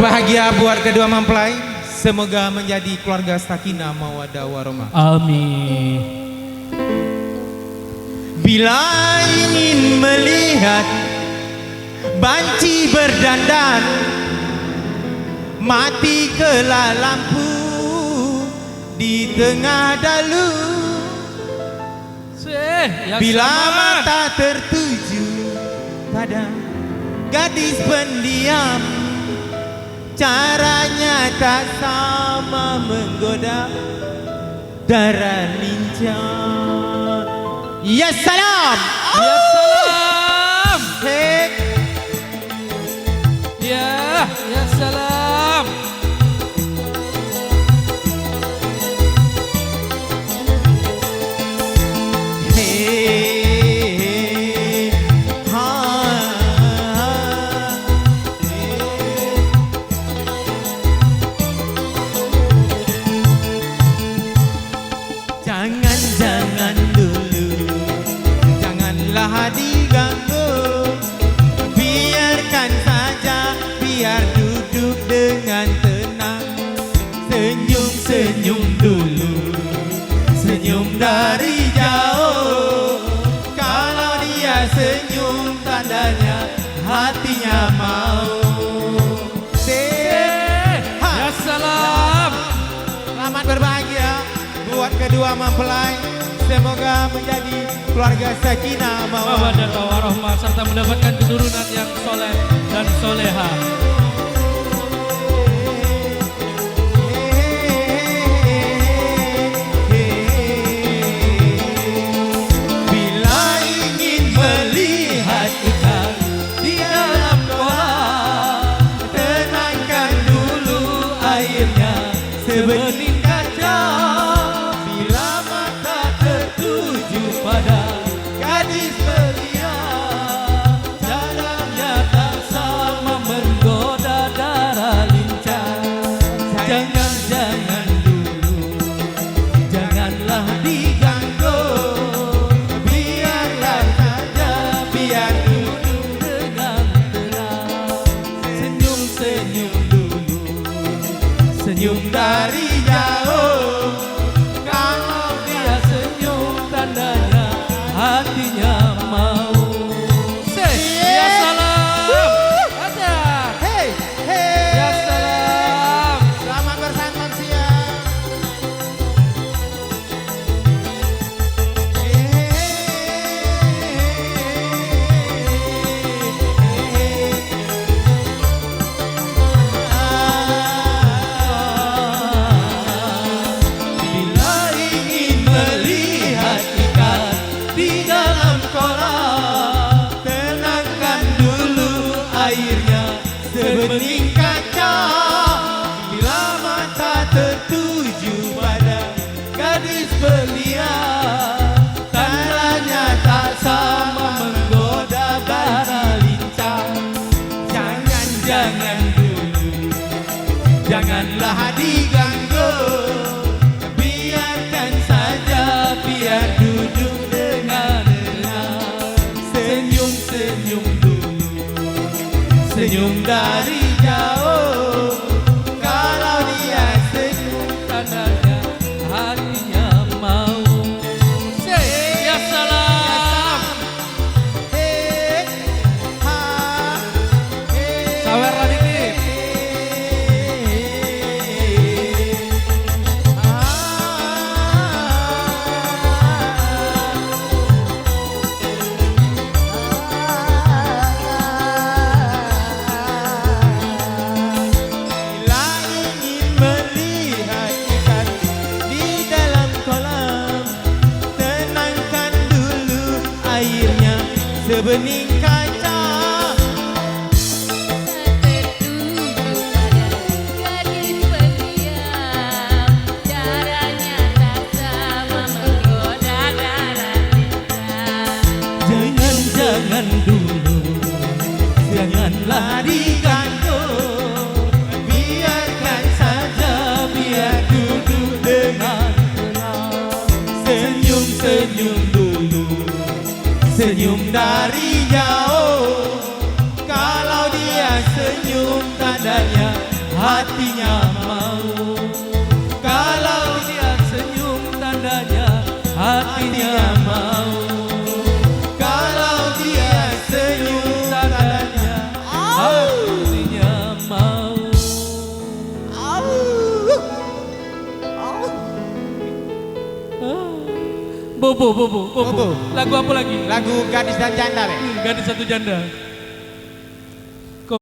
berbahagia buat kedua mempelai. Semoga menjadi keluarga sakinah mawaddah warahmah. Amin. Bila ingin melihat banci berdandan, matikanlah lampu di tengah dalu. Bila mata tertuju pada gadis pendiam, caranya tak sama menggoda darah lincah. Ya salam, Ya salam. hey. Ya salam. Hey, ha, hey. Jangan dulu, janganlah diganggu. Biarkan saja, biar duduk dengan tenang. Senyum dulu, senyum dari jauh. Kalau dia senyum, tandanya hatinya mau. Ya salam. Selamat berbahagia buat kedua mempelai. Semoga menjadi keluarga sakinah Mawaddah warahmah serta mendapatkan keturunan yang soleh dan soleha. Bila ingin melihat ikan di dalam kolam, tenangkan dulu airnya sebening kaca. Bila mata tertuju pada gadis belia, Caranya tak sama menggoda darah lincah. Jangan dulu, janganlah diganggu. Biarlah saja, biar duduk dengan tenang. senyum dulu, senyum dari jauh. Kalau dia senyum, Tandanya hatinya mau. Ya salam. Ada. hey, hey. Ya salam. Selamat bersantap siang. Bila ingin melihat ikan di dalam kolam, tenangkan dulu airnya sebening kaca. Bila mata tertuju pada gadis belia, tandanya tak sama menggoda darah lincah. Jangan dulu, janganlah diganggu. Biarkan saja, biar duduk dengan tenang. Senyum dulu, senyum dari jauh. Kalau dia senyum, Tandanya hatinya mau. Ya salam. hey, ha, hey. Sawer lah dikit. Bila ingin melihat ikan di dalam kolam, tenangkan dulu airnya sebening kaca. Gadis pendiam, caranya tak sama menggoda darah lincah. Jangan dulu, janganlah diganggu. Biarkan saja, biar duduk dengan tenang. Senyum dulu, senyum dari jauh. Kalau dia senyum, tandanya hatinya mau. Kalau dia senyum tandanya hatinya mau. Kalau dia senyum tandanya Hatinya mau. Bobo. Bobo. Lagu apa lagi? lagu Gadis dan Janda, Be. Gadis Satu Janda.